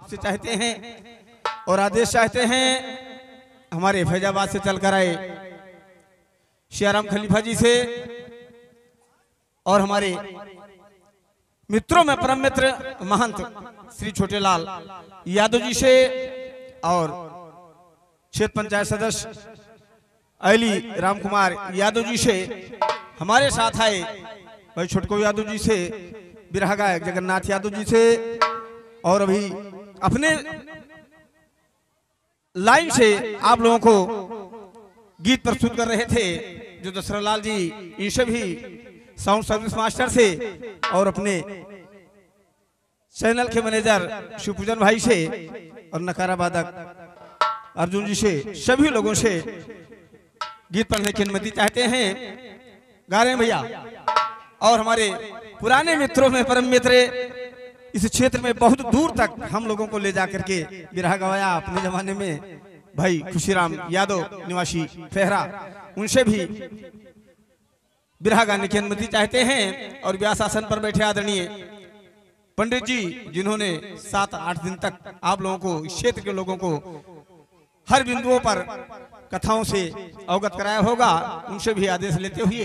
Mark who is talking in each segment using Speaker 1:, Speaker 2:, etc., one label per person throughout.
Speaker 1: सबसे चाहते हैं और आदेश चाहते हैं हमारे फैजाबाद से चलकर आए शियाराम खलीफा जी से और हमारे मित्रों में परम मित्र महंत श्री छोटेलाल यादव जी से और क्षेत्र पंचायत सदस्य अली राम कुमार यादव जी से हमारे साथ आए भाई छोटको यादव जी से बिरहा गायक जगन्नाथ यादव जी से और अभी अपने लाइन से आप लोगों को गीत प्रस्तुत कर रहे थे जो दशरथ लाल जी इनसे भी साउंड सर्विस मास्टर से और अपने चैनल के मैनेजर शिवपूजन भाई से और नकारा वादक अर्जुन जी से सभी लोगों से गीत पढ़ने की अनुमति चाहते हैं। गा रहे हैं भैया और हमारे पुराने मित्रों में परम मित्र इस क्षेत्र में बहुत दूर तक हम लोगों को ले जाकर के बिरहा गवाया अपने जमाने में भाई खुशीराम यादव निवासी फेहरा, उनसे भी बिरहा गाने की अनुमति चाहते हैं। और व्यास आसन पर बैठे आदरणीय पंडित जी जिन्होंने 7-8 दिन तक आप लोगों को इस क्षेत्र के लोगों को हर बिंदुओं पर कथाओं से अवगत कराया होगा, उनसे भी आदेश लेते हुए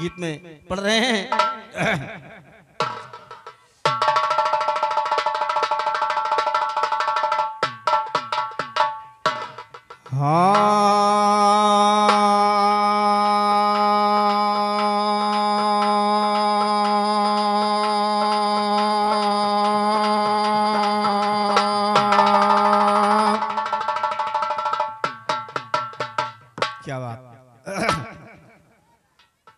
Speaker 1: गीत में पढ़ रहे हैं। क्या बात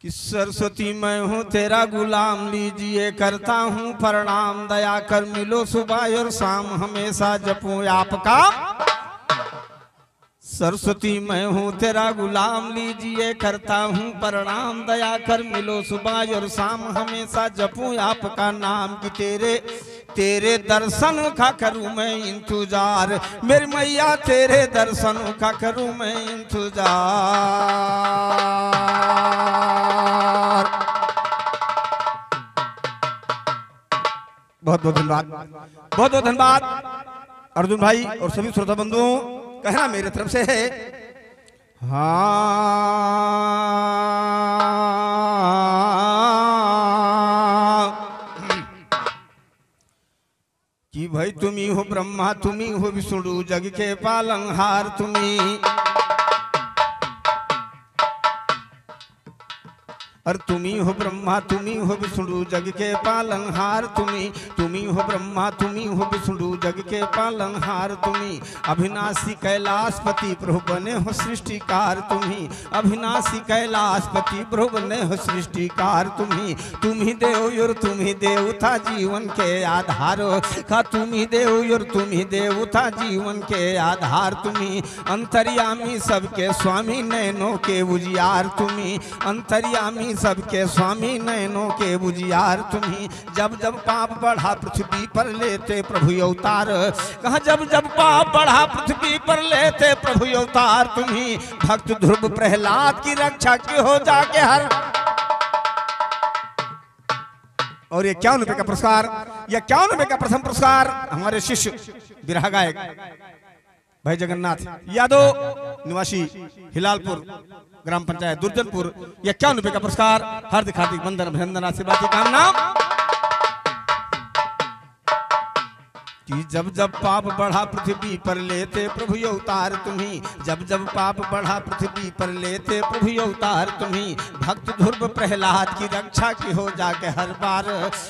Speaker 1: कि सरस्वती मैं हूँ तेरा गुलाम लीजिए करता हूँ प्रणाम, दया कर मिलो सुबह और शाम हमेशा जपूं आपका। सरस्वती मैं हूँ तेरा गुलाम लीजिए करता हूँ प्रणाम, दया कर मिलो सुबह और शाम हमेशा जपूं आपका नाम। कि तेरे दर्शन का करूँ मैं इंतजार, मेरी मैया तेरे दर्शन का करूँ मैं इंतजार। बहुत बहुत धन्यवाद, बहुत बहुत धन्यवाद अर्जुन भाई और सभी श्रोता बंधुओं, कहना मेरे तरफ से है। हाँ कि भाई तुम्ही हो ब्रह्मा तुम्ही हो विष्णु जग के पालनहार तुम्ही, और तुम्ही हो ब्रह्मा तुम्ही हो विष्णु जग के पालनहार तुम्ही हो ब्रह्मा तुम्ही हो विष्णु जग के पालनहार तुम्ही। अविनाशी कैलाशपति प्रभु बने हो सृष्टिकार तुम्ही, अविनाशी कैलाशपति प्रभु बने हो सृष्टिकार तुम्ही। तुम्ही देव और तुम्ही देवता जीवन के आधार का, तुम्ही देव और तुम्ही देवता जीवन के आधार तुम्ही। अंतर्यामी सबके स्वामी नैनों के उजियार तुम्ही, अंतर्यामी सबके स्वामी नैनों के बुझियार तुम्ही। जब जब पाप बढ़ा पृथ्वी पर लेते प्रभु अवतार, कहा जब जब पाप बढ़ा पृथ्वी पर लेते प्रभु अवतार तुम्ही। भक्त ध्रुव प्रहलाद की रक्षा की हो जाके हर। और ये 51 रुपए का पुरस्कार, यह 51 रुपए का प्रथम पुरस्कार हमारे शिष्य बिरहा गायक भाई जगन्नाथ यादव निवासी हिलालपुर ग्राम पंचायत दुर्जनपुर, 51 रुपए का पुरस्कार। हार्दिक हार्दिक वंदन अभिनंदन आशीर्वाद की कामना। कि जब जब पाप बढ़ा पृथ्वी पर लेते प्रभु अवतार तुम्ही, जब जब पाप बढ़ा पृथ्वी पर लेते प्रभु अवतार तुम्ही। भक्त ध्रुव प्रहलाद की रक्षा की हो जाके हर बार,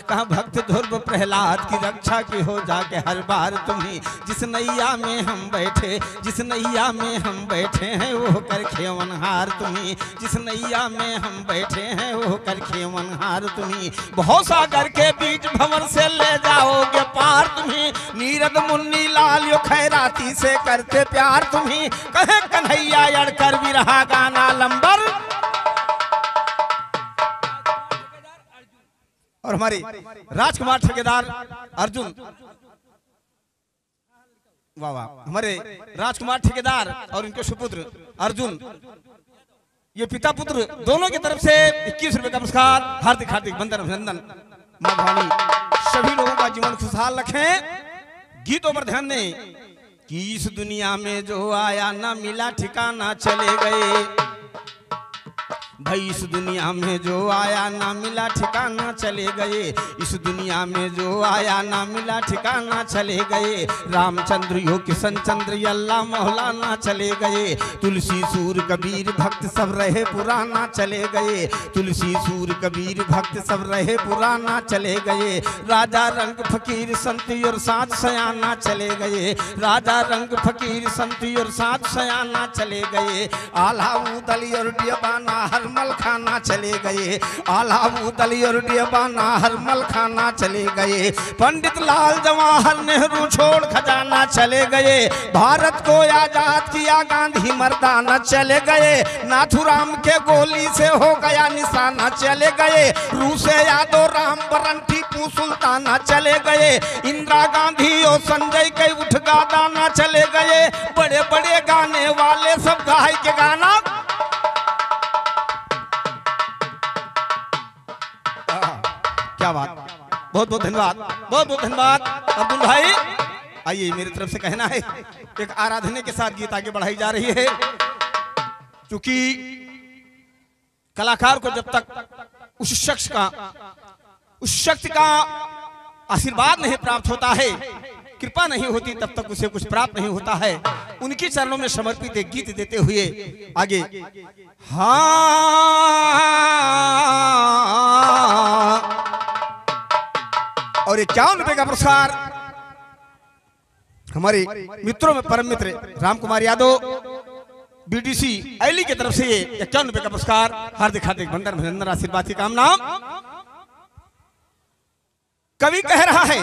Speaker 1: कहा भक्त ध्रुव प्रहलाद की रक्षा की हो जाके हर बार तुम्ही। जिस नैया में हम बैठे, जिस नैया में हम बैठे हैं वो कर खेवनहार तुम्ही, जिस नैया में हम बैठे हैं वो कर खेवनहार तुम्ही। बहुत सागर के बीच भंवर से ले जाओगे पार तुम्ही। नीरद मुन्नी लाल यो खैराती से करते प्यार तुम्ही। कहे कन्हैया अड़कर बिरहा गाना लंबर। और हमारे राजकुमार ठेकेदार अर्जुन, वाह वाह, हमारे राजकुमार ठेकेदार और उनके सुपुत्र अर्जुन, ये पिता पुत्र दोनों की तरफ से 21 रुपए का पुरस्कार। हार्दिक हार्दिक वंदन अभिनंदन। मां भवानी सभी लोगों का जीवन खुशहाल रखें। गीतों पर ध्यान दें कि इस दुनिया में जो आया ना मिला ठिकाना चले गए। भाई इस दुनिया में जो आया ना मिला ठिकाना चले गए। इस दुनिया में जो आया ना मिला ठिकाना चले गए। रामचंद्र यो किशन चंद्र अल्लाह मौलाना चले गए। तुलसी सूर कबीर भक्त सब रहे पुराना चले गए। तुलसी सूर कबीर भक्त सब रहे पुराना चले गए। राजा रंग फकीर संत और साथ सयाना चले गए। राजा रंग फकीर संत और साथ सयाना चले गए। आला उदली और डियबाना हरमल खाना चले गए। आला उदली और डियबाना हरमल खाना चले गए। पंडित लाल जवाहर नेहरू छोड़ खजाना चले गए। भारत को आजाद किया गांधी मर्दाना चले गए। नाथुराम के गोली से हो गया निशाना चले गए। रूसे यादव राम बरन टीपू सुल्ताना चले गए। इंदिरा गांधी और संजय के उठ गाना चले गए। बड़े बड़े गाने वाले सब गाय के गाना। क्या बात, बहुत बहुत धन्यवाद, बहुत बहुत धन्यवाद अब्दुल भाई। आइए मेरी तरफ से कहना है एक आराधना के साथ गीत आगे बढ़ाई जा रही है। क्योंकि कलाकार को जब तक उस शख्स का उस शक्ति का आशीर्वाद नहीं प्राप्त होता है, कृपा नहीं होती, तब तक उसे कुछ प्राप्त नहीं होता है। उनके चरणों में समर्पित एक गीत देते हुए आगे। और 51 रुपए का पुरस्कार हमारे मित्रों में परम मित्र राम कुमार यादव बीडीसी ऐली की तरफ से ये 51 रुपए का पुरस्कार हार्दिक हार्दिक बंदन अभिनंदन आशीर्वाद की कामना। कवि कह रहा है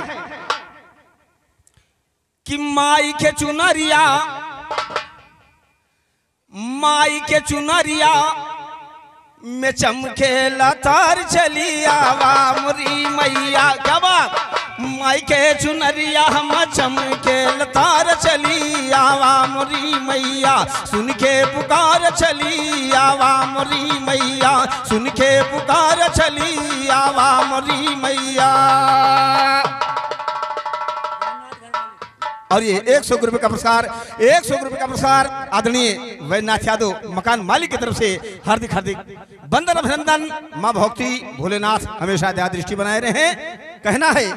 Speaker 1: कि माई के चुनरिया में चमके लतार चली आवा मुरी मैया। क्या बात, माई के चुनरिया में चमके लतार चली आवा मुरी मैया। सुन के पुकार चली आवा मुरी मैया। सुन के पुकार चली आवा मुरी मैया। और ये 100 रुपए का पुरस्कार 100 रुपए का पुरस्कार आदरणीय वैद्यनाथ यादव मकान मालिक की तरफ से हार्दिक हार्दिक बंदन अभिनंदन। मां भक्ति भोलेनाथ हमेशा दया दृष्टि बनाए रहे। कहना है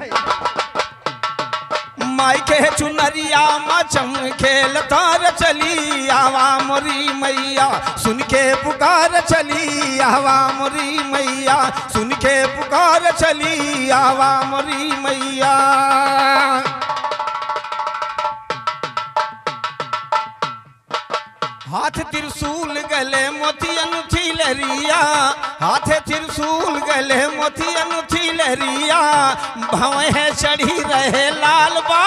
Speaker 1: माई के चुनरिया में चमके लतार चली आवा मोरी मैया। सुन के पुकार चली आवा मोरी मैया। सुन के पुकार चली आवा मोरी मैया। हाथ त्रिशूल गले मोतियन थी लहरिया। हाथ त्रिशूल गले मोतियन थी लहरिया। भवें चढ़ी रहे लाल बा।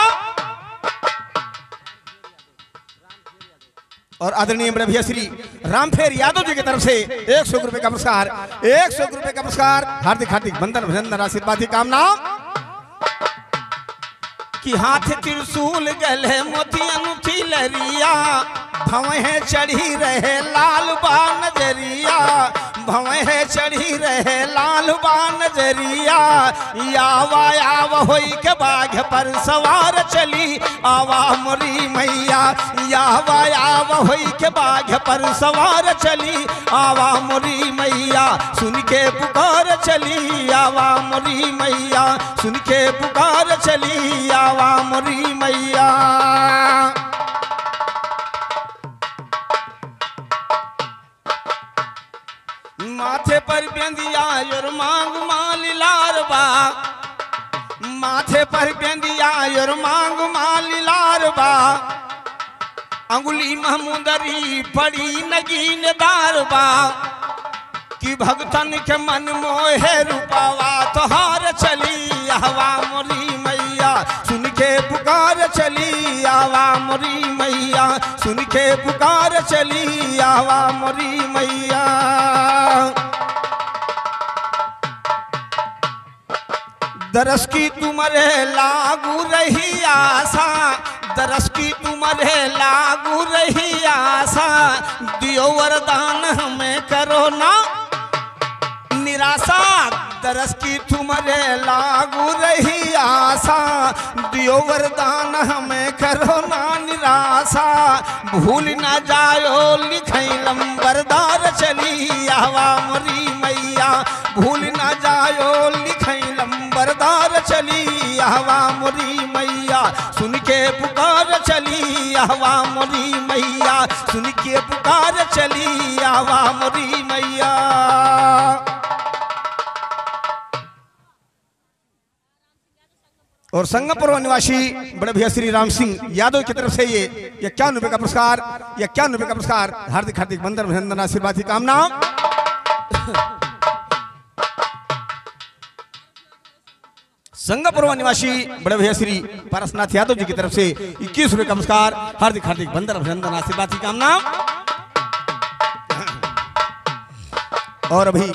Speaker 1: और आदरणीय बड़े भैया श्री रामफेर यादव जी की तरफ से 100 रुपए का पुरस्कार 100 रुपए का पुरस्कार हार्दिक हार्दिक बंदन अभिनंदन आशीर्वाद की कामना। कि हाथ त्रिशूल गले मोतियन थी लहरिया। भवें चढ़ी रहे लाल बा नजरिया। भवें चढ़ी रहे लाल बा नजरिया। यावा यावा होई के बाघ पर सवार चली आवा मोरी मैया। यावा यावा होई के बाघ पर सवार चली आवा मोरी मैया। सुन के पुकार चली आवा मोरी मैया। सुन के पुकार चली आवा मोरी मैया। माथे पर बेंदिया और मांग माल लार बा। माथे पर बेंदिया और मांग माल लार बा। अंगुली महमुदरी पड़ी नगीन दार बा। कि भगतन के मन मोहे रूपावा तोहार चली आवा मोरी मैया। सुन के पुकार चली आवा मोरी मैया। सुन के पुकार चली आवा मोरी मैया। दरस की तुम्हारे लागू रही आशा। दरस की तुम्हारे लागू रही आशा। दियो वरदान हमें करो ना निराशा। दरस की तुम्हारे लागू रही आशा, दियो वरदान हमें करो ना निराशा। भूल ना जायो लिखई लंबरदार चली आवा मोरी मैया, भूल ना जायो लिखई लंबरदार चली आवा मोरी मैया। सुन के पुकार चली आवा मोरी मैया, सुन के पुकार चली आवा मोरी मैया। और संगमपुर निवासी बड़े भैया श्री राम सिंह यादव की तरफ से ये 51 रुपए का पुरस्कार, 51 रुपए का पुरस्कार, हार्दिक हार्दिक वंदन अभिनंदन आशीर्वाद की कामना। संगमपुर निवासी बड़े भैया श्री पारसनाथ यादव जी की तरफ से 21 रुपए का पुरस्कार, हार्दिक हार्दिक वंदन अभिनंदन आशीर्वाद की कामना। और अभी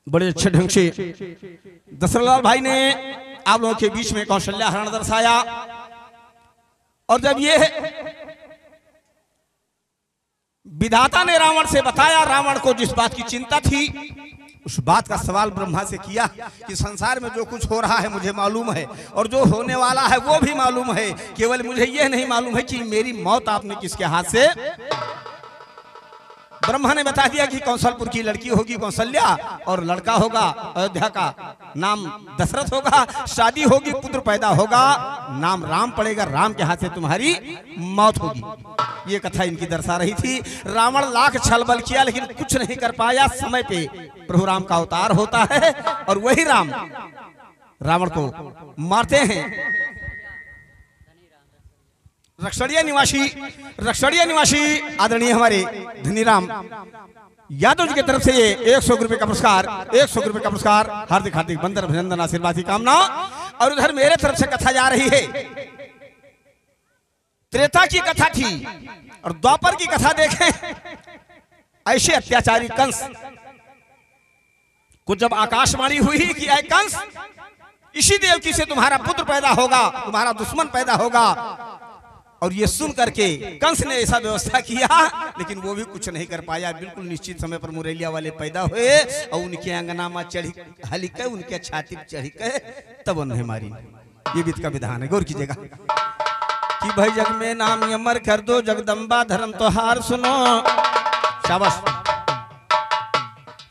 Speaker 1: बड़े अच्छे ढंग से दशरथलाल भाई ने आप लोगों के बीच में कौशल्या हरण दर्शाया। और जब ये विधाता ने रावण से बताया, रावण को जिस बात की चिंता थी उस बात का सवाल ब्रह्मा से किया कि संसार में जो कुछ हो रहा है मुझे मालूम है और जो होने वाला है वो भी मालूम है, केवल मुझे यह नहीं मालूम है कि मेरी मौत आपने किसके हाथ से। ब्रह्मा ने बता दिया कि कौशलपुर की लड़की होगी कौशल्या और लड़का होगा अयोध्या का नाम दशरथ होगा, शादी होगी, पुत्र पैदा होगा, नाम राम पड़ेगा, राम के हाथ से तुम्हारी मौत होगी। ये कथा इनकी दर्शा रही थी। रावण लाख छलबल किया लेकिन कुछ नहीं कर पाया। समय पे प्रभु राम का अवतार होता है और वही राम रावण को मारते हैं। रक्षड़िया निवासी आदरणीय हमारे धनीराम यादव जी की तरफ से ये 100 रुपए का पुरस्कार, 100 रुपए का पुरस्कार, हार्दिक हार्दिक वंदन अभिनंदन आशीर्वाद की कामना। और उधर मेरे तरफ से कथा जा रही है। त्रेता की कथा थी और द्वापर की कथा देखें। ऐसे अत्याचारी कंस को जब आकाशवाणी हुई कि ऐ कंस, इसी देवकी से तुम्हारा पुत्र पैदा होगा, तुम्हारा दुश्मन पैदा होगा। और ये सुन करके कंस ने ऐसा व्यवस्था किया लेकिन वो भी कुछ नहीं कर पाया। बिल्कुल निश्चित समय पर मुरैलिया वाले पैदा हुए और उनके अंगना में चढ़ी हली के, उनके छाती पर चढ़ी के तब उन्हें मारी। ये विध का विधान है, गौर कीजिएगा कि भाई जग में नाम अमर कर दो, जगदम्बा धर्म तो हार सुनो। शाबाश।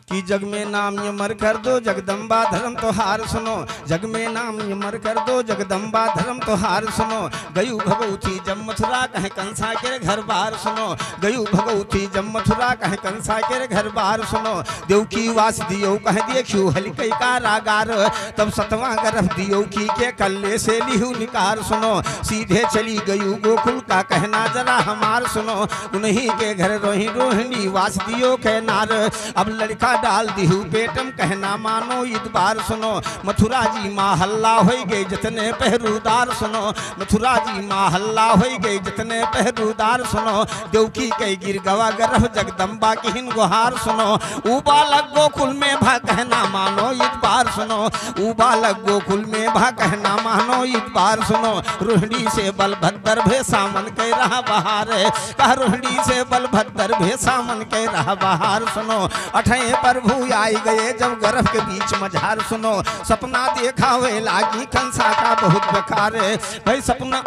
Speaker 1: कि जग में नाम अमर कर दो, जगदम्बा धर्म तो हार सुनो। जग में नाम अमर कर दो, जगदम्बा धर्म तो हार सुनो। गयु भगवती जब मथुरा कहे कंसा के घर बार सुनो। गयु भगवती जब मथुरा कहे कंसा के घर बार सुनो। देव की वास दियो कह देखियो हलिकई का रागार। तब सतवां गर्भ दियो की के कल्ले से लिहू निकार सुनो। सीधे चली गयु गोकुल का कहना जरा हमार सुनो। उन्हीं के घर रोही रोहिणी वास दियो के नार। अब लड़का डाल दिहू पेटम कहना मानो इतबार सुनो। मथुरा जी माँ हल्ला हो गए जितने पहरुदार सुनो। मथुरा जी माँ हल्ला हो गए जितने पहरुदार सुनो। देवकी के गिर गवा गर्भ जगदम्बा की हिन गुहार सुनो। ऊ बालक गोकुल में भा कहना मानो इतबार सुनो। ऊ बालक गोकुल में भा कहना मानो इतबार सुनो। रोहिणी से बलभद्र भे सामन कह रहा बहार। कह रोहिणी से बलभद्र भे सामन कह रहा बहार सुनो। अठे प्रभु आई गए जब गर्भ के बीच मझार सुनो। सपना देखा वे लागी कंसा का बहुत बेकार है भाई सपना।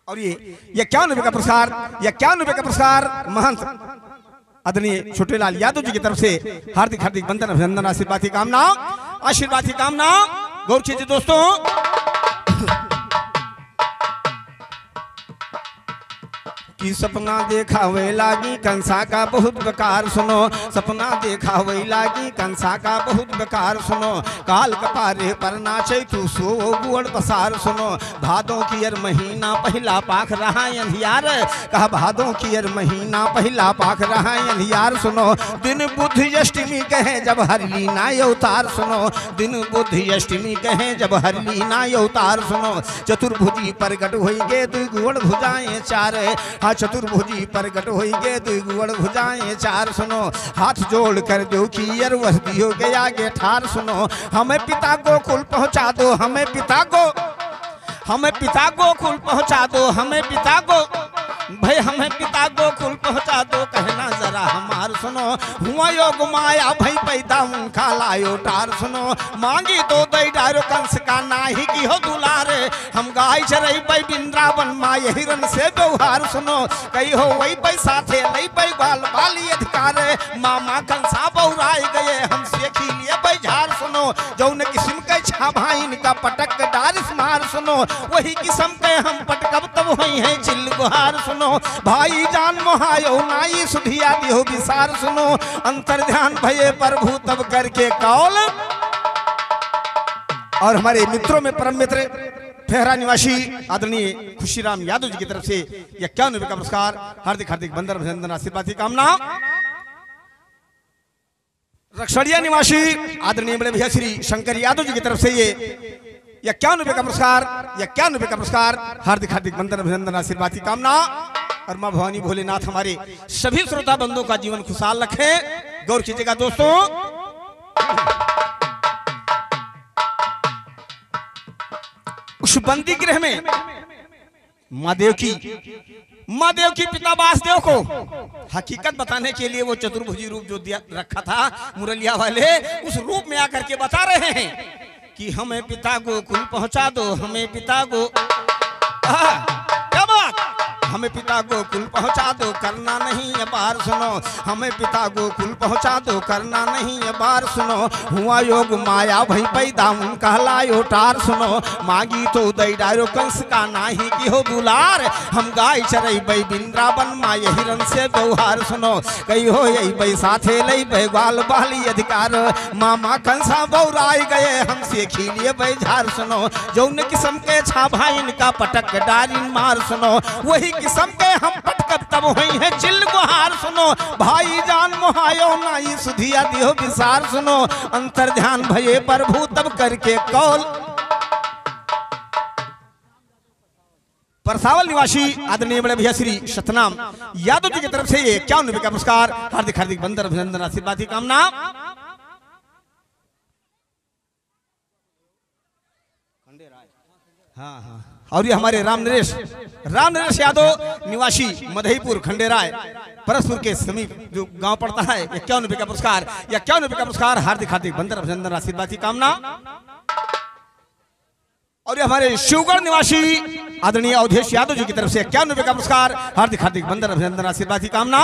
Speaker 1: और ये 51 रुपए का पुरस्कार, 51 रुपए का पुरस्कार महंत आदरणीय छोटेलाल यादव जी की तरफ से हार्दिक हार्दिक वंदन अभिनंदन आशीर्वाद की कामना, आशीर्वाद की कामना। गौर कीजिए दोस्तों, कि सपना देखा वे लागी कंसा का बहुत बेकार सुनो। सपना देखा वे लागी कंसा का बहुत बेकार सुनो। काल कपारे पर नाचे तू सो गुड़ पसार सुनो। भादों की अर महीना पहला पाख रहा अंधियार। कहा भादों की अर महीना पहला पाख रहा अंधियार सुनो। दिन बुद्ध अष्टमी कहे जब हरली ना अवतार सुनो। दिन बुद्ध अष्टमी कहे जब हरली ना अवतार सुनो। चतुर्भुजी प्रगट होइगे दुई गुड़ भुजाएं चार। चतुर्भुजी प्रगट होइगे दुई गुड़ भुजाएं चार सुनो। हाथ जोड़ कर दो कि अर वह दियो के आगे ठार सुनो। हमें पिता गोकुल पहुंचा दो, हमें पिता गोकुल पहुंचा दो, हमें पिता भाई हमें पिता गोकुल पहुंचा दो, कहना जरा हमार सुनो। हुआ योग माया भाई पैदा उनका लायो टार सुनो। मांगी तो दई डारो कंस का नाही की हो दुलारे, हम गाय चरई भाई वृंदावन माय हिरन से व्यवहार सुनो। कही हो वही पैसा थे लई भाई बाल बाली अधिकार, मामा कंसा बहुराय गए हम सीखी लिए भाई झार सुनो। जौन किस्म के छाभाइन का पटक डारिस मार सुनो, वही किस्म के हम पटकब तब हुई है चिल्ल गुहार सुनो। भाई जान मोहायो नाई सुधिया दियो विसार सुनो। अंतर ध्यान भये प्रभु तब करके कौल। और हमारे मित्रों में परम मित्र फेहरा निवासी आदरणीय खुशीराम यादव जी की तरफ से 51 रुपए का पुरस्कार, हार्दिक हार्दिक वंदन अभिनंदन आशीर्वाद की कामना। रक्षड़िया निवासी आदरणीय बड़े भैया श्री शंकर यादव जी की तरफ से ये 51 रुपए का पुरस्कार, 51 रुपए का पुरस्कार, हार्दिक हार्दिक वंदन अभिनंदन आशीर्वाद की कामना। और मां भवानी भोलेनाथ हमारे सभी श्रोता बंधुओं का जीवन खुशहाल रखे। गौर कीजिएगा दोस्तों, उस बंदी गृह में माँ देव की पिता वासुदेव को हकीकत बताने के लिए वो चतुर्भुजी रूप जो दिया रखा था मुरलिया वाले, उस रूप में आकर के बता रहे हैं कि हमें पिता गोकुल पहुंचा दो, हमें पिता गो क्या बात, हमें पिता गोकुल पहुंचा दो, करना नहीं ये बार सुनो। हमें पिता गोकुल पहुंचा दो, करना नहीं ये बार सुनो। हुआ योग माया भई पैदा उनका लायो टार सुनो। मांगी तो दई डारो कंस का नाही की हो दुलार, हम गाय चरई बई वृंदावन माय हिरन से व्यवहार सुनो। कही हो यही बई साथे लई बई ग्वाल बाली अधिकार, मामा कंसा बौराय गए हमसे खीलिए बई झार सुनो। जौन किस्म के छा भाई का पटक डारिन मार सुनो, वही किस्म के हम पटकब तब हुई है चिल्ल गुहार सुनो। भाई जान मोहायो नाई सुधिया दियो विसार सुनो। अंतर ध्यान भये प्रभु तब करके कौल। परसावल निवासी आदरणीय बड़े भैया श्री सतनाम यादव जी की तरफ से ये 51 रुपए का पुरस्कार, हार्दिक हार्दिक वंदन अभिनंदन आशीर्वाद की कामना। हाँ हाँ, और ये हमारे राम नरेश यादव निवासी मधईपुर खंडेराय परसपुर के समीप जो गांव पड़ता है, 51 रुपए का पुरस्कार, 51 रुपए का पुरस्कार, हार्दिक हार्दिक वंदन अभिनंदन आशीर्वाद की कामना। और ये हमारे शिवगढ़ निवासी आदरणीय अवधेश यादव जी की तरफ से 51 रुपए का पुरस्कार, हार्दिक हार्दिक वंदन अभिनंदन आशीर्वाद की कामना।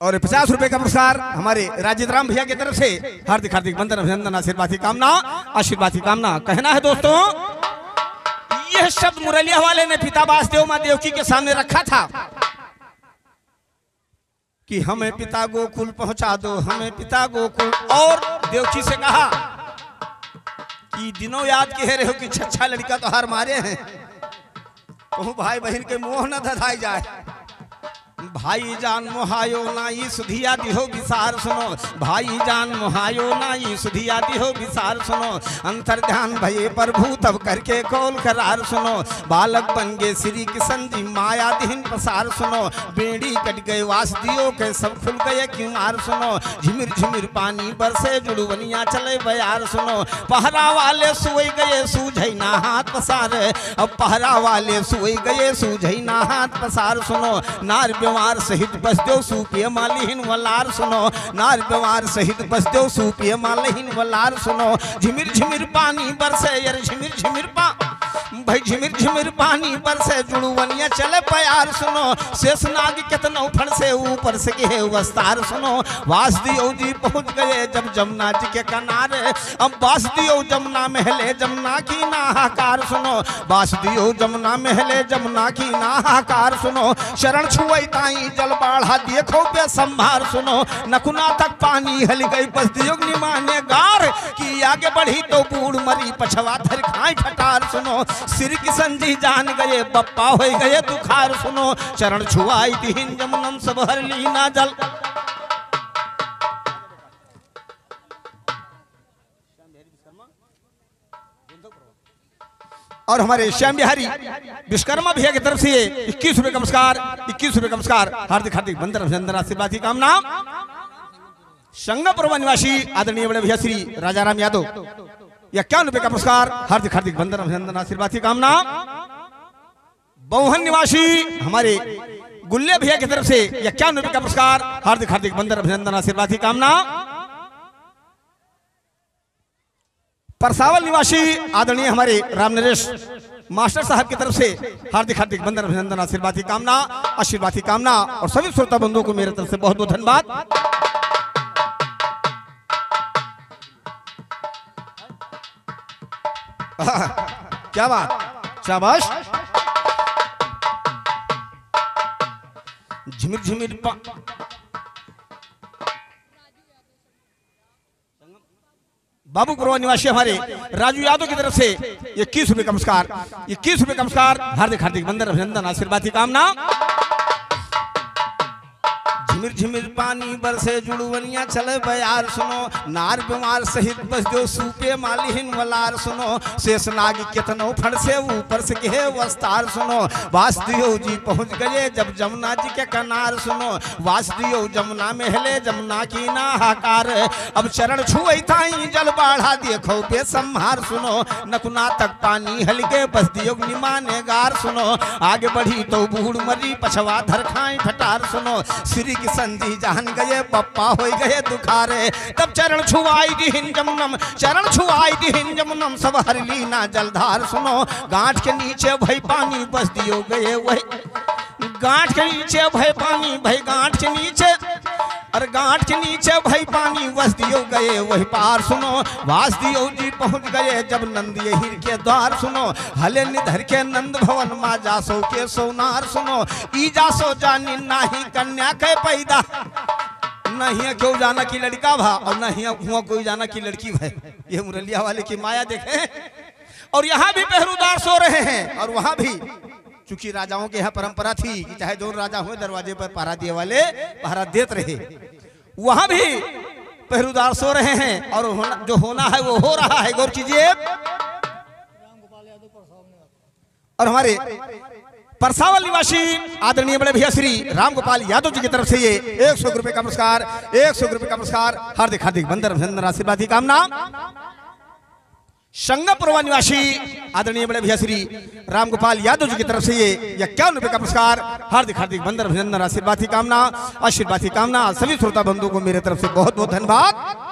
Speaker 1: और 50 रुपए का पुरस्कार हमारे राजेंद्र राम भैया की तरफ से, हार्दिक हार्दिक वंदन अभिनंदन आशीर्वाद की कामना, आशीर्वाद की कामना। कहना है दोस्तों, यह शब्द मुरलिया वाले ने पिता वासुदेव मां देवकी के सामने रखा था कि हमें पिता गोकुल पहुंचा दो, हमें पिता गोकुल। और देवकी से कहा कि दिनों याद कह रहे हो कि छच्छा लड़का तो हार मारे हैं, कहूं भाई बहन के मुंह न धधाई जाए। भाई जान मोहायो नाई सुधिया दिहो विसार सुनो। भाई जान मोहायो नाई सुधिया दिहो विसार सुनो। अंतर ध्यान भये प्रभु तब करके कौल करार सुनो। बालक बन गए श्री किशन जी माया दिहिन प्रसार सुनो। बेड़ी कट गए वासुदेव के सब खुल गए क्यूमार सुनो। झिमिर झिमिर पानी बरसे जुड़वनिया चले बयार सुनो। पहरा वाले सोई गए सूझई ना हाथ पसार, अब पहरा वाले सोई गए सूझई ना हाथ पसार सुनो। नार व्यवहार सहित बस दो सूपिय मालिहीन वलार सुनो। नार व्यवहार सहित बस दो सूपिय मालिहीन वलार सुनो। झिमिर झिमिर पानी बरसे यार झिमिर झिमिर भाई झिमिर झिमिर पानी बरसे जुड़वनिया चले प्यार सुनो। शेषनाग कितनों फड़ से ऊपर से के वस्तार सुनो। वासुदेव जी पहुंच गए जब जमुना जी के किनारे, अब वासुदेव जमुना महले जमुना की नाहाकार सुनो। वासुदेव जमुना महले जमुना की नाहाकार सुनो। शरण छुई ताई जल बाढ़ा देखो बे संभार सुनो। नकुना तक पानी हल गई बस दियोग निमाने गार की आगे बढ़ी तो बूढ़ मरी पछवा धर खाई फटार सुनो। श्री किशन जी जान गए बप्पा हो गए दुखार सुनो। चरण छुआई दिहिन जमुनम सब हर लीना जल। और हमारे श्याम बिहारी विश्वकर्मा भैया की तरफ से 21 रुपए का नमस्कार, 21 रुपए का नमस्कार, हार्दिक हार्दिक वंदन अभिनंदन आशीर्वाद की कामना। संगमपुर निवासी आदरणीय बड़े भैया श्री राजाराम यादव 51 रुपए का पुरस्कार, हार्दिक हार्दिक वंदन अभिनंदन आशीर्वाद की कामना। बहुहन निवासी हमारे गुल्ले भैया की तरफ से 51 रुपए का पुरस्कार, हार्दिक हार्दिक वंदन अभिनंदन आशीर्वाद की कामना। परसावल निवासी आदरणीय हमारे राम नरेश मास्टर साहब की तरफ से हार्दिक हार्दिक वंदन अभिनंदन आशीर्वाद की कामना, आशीर्वाद की कामना। और सभी श्रोता बंधुओं को मेरे तरफ से बहुत बहुत धन्यवाद। क्या बात, शाबाश। झिमिर झिमिर बाबूपुर निवासी हमारे राजू यादव की तरफ से 21 रुपए का पुरस्कार, 21 रुपए का पुरस्कार, हार्दिक हार्दिक वंदन अभिनंदन आशीर्वाद की कामना। झिमिर झिमिर पानी बरसे जुड़वनिया चले बयार सुनो, नार बीमार सहित बस जो सूपे मालिहीन वलार सुनो, शेष नाग केतनो फण से ऊपर से कहे वस्तार सुनो, वासुदेव जी पहुंच गए जब जमुना जी के किनार सुनो, वासुदेव जमुना में हिले जमुना की ना हाकार, अब चरण छुए थाई जल बाढ़ा देखो बेसम्हार सुनो, नकुना तक पानी हलके बस दियो निमाने गार सुनो, आगे बढ़ी तो बूढ़ मरी पछवा धर खाई फटार सुनो, श्री संजी जान गए पप्पा हो गए दुखारे, तब चरण छुआई दिहिन जमुनम, चरण छुआई दिहिन जमुनम, सब हर लीना जलधार सुनो, गांठ के नीचे भई पानी बस दियो गए वही, गांठ के नीचे भई पानी, भई गांठ के नीचे, अरे गांठ के नीचे भई पानी बस दियो गए वही पार सुनो, वासुदेव जी पहुंच गए जब नंद यही के द्वार सुनो, हले निधर के नंद भवन माँ जासो के सोनार सुनो, ई जासो जानी नाही कन्या के पैदा, नहीं क्यों जाना की लड़का भा और नहीं हुआ कोई जाना की लड़की भाई, ये मुरलिया वाले की माया देखे। और यहाँ भी पहरेदार सो रहे हैं, और वहां भी चूंकि राजाओं के यहाँ परंपरा थी कि चाहे जो राजा हुए दरवाजे पर पहरा दिए वाले पहरा देते रहे, वहां भी पहरेदार सो रहे हैं, और जो होना है वो हो रहा है। गौर कीजिए। और हमारे परसावल निवासी आदरणीय बड़े भैया श्री राम गोपाल यादव जी की तरफ से ये 100 रुपए का पुरस्कार, 100 रुपए का पुरस्कार, हार्दिक हार्दिक वंदन अभिनंदन आशीर्वाद की कामना। संगमपुर निवासी आदरणीय बड़े भैया श्री राम गोपाल यादव जी की तरफ से ये 51 रुपए का पुरस्कार, हार्दिक हार्दिक वंदन अभिनंदन आशीर्वाद की कामना, आशीर्वाद की कामना। सभी श्रोता बंधुओं को मेरे तरफ से बहुत बहुत धन्यवाद।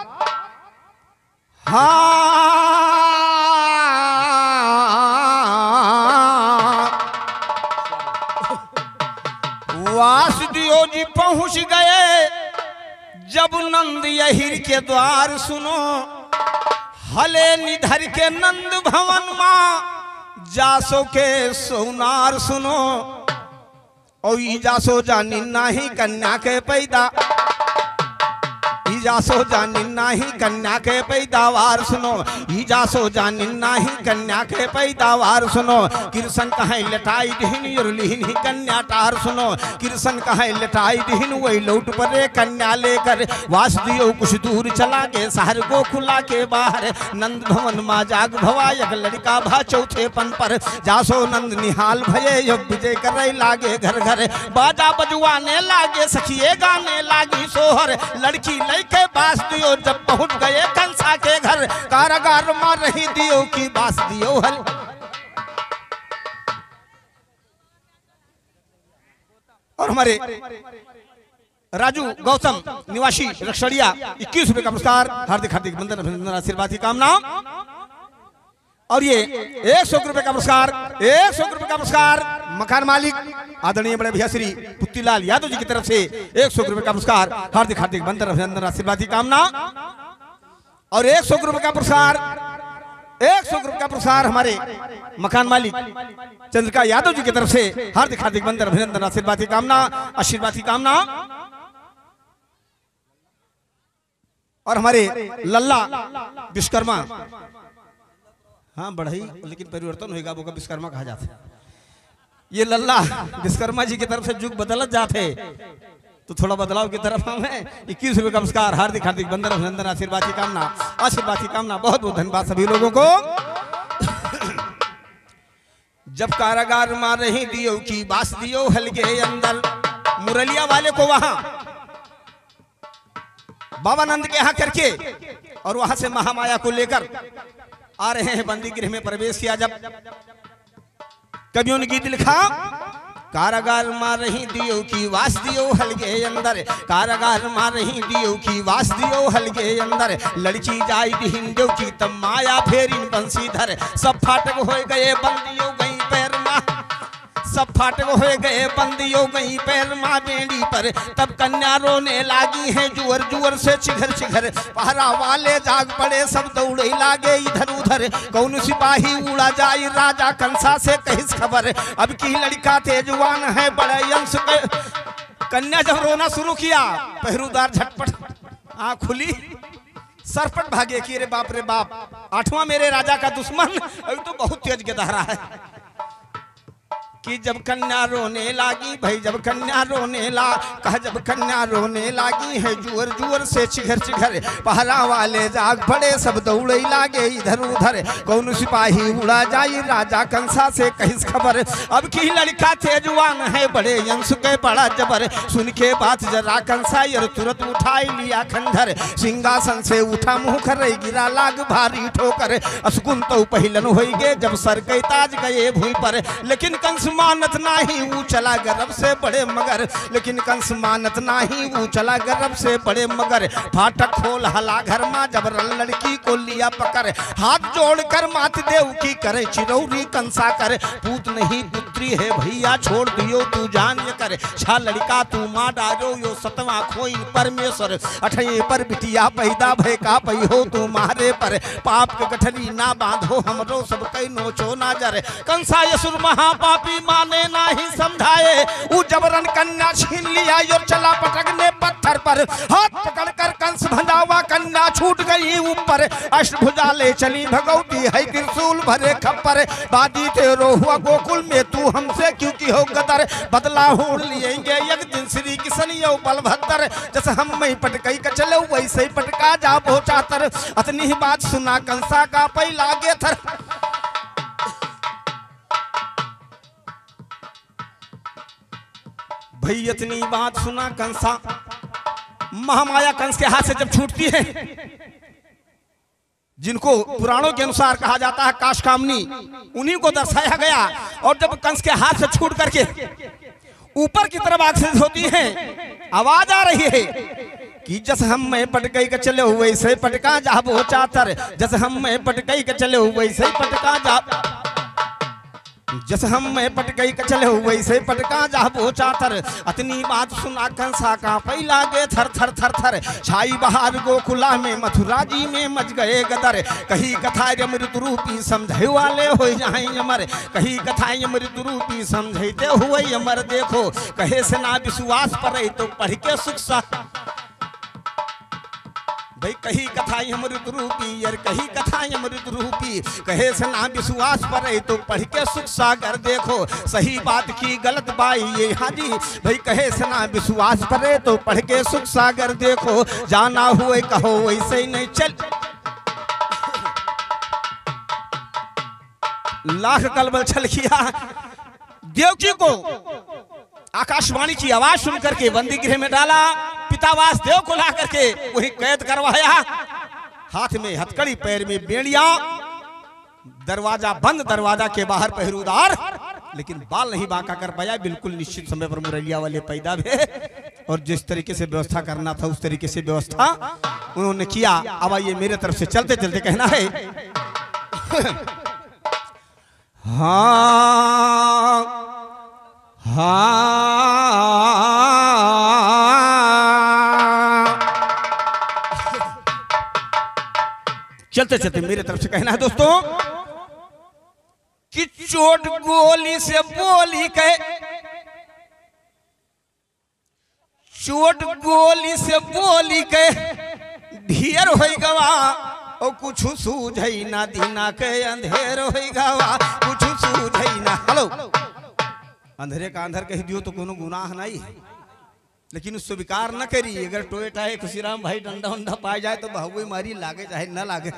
Speaker 1: वासुदेव जी पहुंच गए जब नंद यही के द्वार सुनो, हले निधर के नंद भवन माँ जासो के सोनार सुनो, और ई जासो जानी नाही कन्या के पैदा, ई जासो जानी नाही कन्या के पैदावार सुनो, ई जासो जानी नाही कन्या के पैदावार सुनो, कृष्ण कहे लटाई दिहिन युरलिहिन ही कन्या टार सुनो, कृष्ण कहे लटाई दिहिन वही लौट परे कन्या लेकर, वासुदेव कुछ दूर चला गए शहर गोकुला के बाहर, नंद भवन माँ जाग भवायक लड़का भा चौथे पन पर, जासो नंद निहाल भये जब विजय करे लागे घर घर, बाजा बजुआने लागे सखिए गाने लागी सोहर, लड़की के बास दियो जब पहुंच गए कंसा के घर, कारागार मार रही दियो की बास दियो हल। और हमारे राजू गौतम निवासी रक्षड़िया 21 रुपए का पुरस्कार, हार्दिक हार्दिक वंदन अभिनंदन आशीर्वाद की कामना। और ये 100 रुपए का पुरस्कार, 100 रुपए का पुरस्कार मकान मालिक आदरणीय बड़े भैया श्री पुत्तीलाल यादव जी की तरफ से 100 रुपए का पुरस्कार, हार्दिक हार्दिक वंदन अभिनंदन आशीर्वाद की कामना। और 100 रुपए का पुरस्कार, 100 रुपए का पुरस्कार हमारे मकान मालिक चंद्रिका यादव जी की तरफ से हार्दिक हार्दिक वंदन अभिनंदन आशीर्वाद की कामना, आशीर्वाद की कामना। और हमारे लल्ला विश्वकर्मा, हाँ बढ़ई लेकिन परिवर्तन होगा, वो का विश्वकर्मा कहा जाता है। ये लल्ला विश्वकर्मा जी की तरफ से जुग बदलत जाते, तो थोड़ा बदलाव की तरफ हमें 21 रुपए का पुरस्कार, हार्दिक हार्दिक वंदन अभिनंदन आशीर्वाद की कामना, आशीर्वाद की कामना। बहुत बहुत धन्यवाद सभी लोगों को। जब कारागार मार रही दियो की बास दियो हल के अंदर, मुरलिया वाले को वहां बाबा नंद के यहाँ करके और वहां से महामाया को लेकर आ रहे हैं। बंदी गृह में प्रवेश किया जब कवियों ने गीत लिखा, कारागार मार रही दियो की वास दियो हलगे अंदर, कारागार मार रही दियो की वास दियो हलगे अंदर, लड़की जाई हिंदो की तब माया फेरी बंसीधर, सब फाटक हो गए बंदियों गई पैर माँ, सब फाटक हो गए बंदियों गई पैर माँ बेड़ी पर, तब कन्या रोने लागी है जुअर जुअर से चिघर चिघर, पहरा वाले जाग पड़े सब दौड़े लागे इधर उधर, कौन सिपाही उड़ा जाई राजा कंसा से कहिस खबर, अब की लड़का तेजवान है बड़े अंश के। कन्या जब रोना शुरू किया पहरुदार झटपट आँख खुली, सरपट भागे कि रे बाप आठवां मेरे राजा का दुश्मन अभी तो बहुत तेज गदहरा है। कि जब कन्या रोने लागी भाई, जब कन्या रोने कहा जब कन्या रोने लागी है जुअर जुअर से चिघर चिघर, पहरा वाले जाग पड़े सब दौड़े लागे इधर उधर, कौन सिपाही उड़ा जाई राजा कंसा से कहिस खबर, अब की लड़का तेजवान है बड़े अंश के बड़ा जबर, सुन के बात जरा कंसा यार तुरंत उठाई लिया खंडर, सिंहासन से उठा मुँह कर गिरा लाग भारी ठोकर, असकुन तो पहलन हो गए जब सर के ताज गए भूमि पर, लेकिन कंस मानत नाही वो चला गर्भ से बड़े मगर, लेकिन कंस मानत नाही वो चला गर्भ से बड़े मगर, फाटक खोल हला घर माँ जब लड़की को लिया पकड़, हाथ जोड़कर मात देव की करे चिरौरी कंसा कर, पूत नहीं पुत्री है भैया छोड़ दियो तू जान ये कर, छा लड़का तू माँ डालो यो सतवा खोई परमेश्वर, अठये पर बिटिया पैदा भय का पई हो तू मारे पर, पाप के गठरी ना बांधो हमरो सब कई नोचो ना जर, कंसा यसुर महापापी माने नहीं समझाए, वो जबरन कन्या छीन लिया और चला पटकने पत्थर पर, हाथ पकड़कर कंस भंजावा कन्या छूट गई ऊपर, अष्टभुजा ले चली भगवती है त्रिशूल भरे खप्पर, बादी तेरो हुआ गोकुल में तू हमसे क्योंकि हो गदर, बदला हो लिएंगे एक दिन श्री किशन यो बलभद्र, जैसे हम में पटकई का चले वैसे ही पटका जा पहुंचातर, अतनी ही बात सुना कंसा का पै लागे थर। भाई इतनी बात सुना कंसा, महामाया कंस के हाथ से जब छूटती है, जिनको पुराणों के अनुसार कहा जाता है काशकामनी, उन्हीं को दर्शाया गया, और जब कंस के हाथ से छूट करके ऊपर की तरफ आग होती है, आवाज आ रही है कि जस हम में पटकई के चले हुए वैसे पटका जा वो चातर, जस हम में पटकई के चले हुए वैसे पटका जा, जस हम में पटकई के चले वैसे पटका जा वो चातर, अतनी बात सुना कंसा का पै लागे थर थर थर थर, छाई बहार गोकुला में मथुरा जी में मच गए गदर, कही कथा अमृत रूपी समझे वाले हो जाए अमर, कही कथा अमृत रूपी समझते हुए अमर, देखो कहे से ना विश्वास पर तो पढ़ के सुख सा भाई, कही कथा अमृत रूपी यार कही कथा अमृत रूपी, कहे से ना विश्वास पर तो पढ़ के सुख सागर, देखो सही बात की गलत बाई ये हाजी भाई, कहे से ना विश्वास पर तो पढ़ के सुख सागर, देखो जाना हुए कहो वैसे ही नहीं चल। लाख कलबल छल किया, देवकी को आकाशवाणी की आवाज सुन करके बंदी गृह में डाला, पिता वासुदेव को ला करके वही कैद करवाया, हाथ में हथकड़ी पैर में बेड़िया, दरवाजा बंद, दरवाजा के बाहर पहरेदार, लेकिन बाल नहीं बांका कर पाया, बिल्कुल निश्चित समय पर मुरैया वाले पैदा हुए, और जिस तरीके से व्यवस्था करना था उस तरीके से व्यवस्था उन्होंने किया। अब आइए मेरे तरफ से चलते चलते कहना है हाँ चलते चलते मेरे तरफ से कहना है दोस्तों कि चोट गोली से बोली के, चोट गोली से बोली के ढेर हो गवा, और कुछ सूझई ना दीना के अंधेर हो गवा, कुछ सूझई ना। हेलो, अंधेरे का अंधर कह दियो तो कोनो गुनाह नहीं, लेकिन उससे विकार न करी। अगर टोएटा है खुशीराम भाई डंडा उंडा पाए जाए तो बहु मारी लागे चाहे न लागे,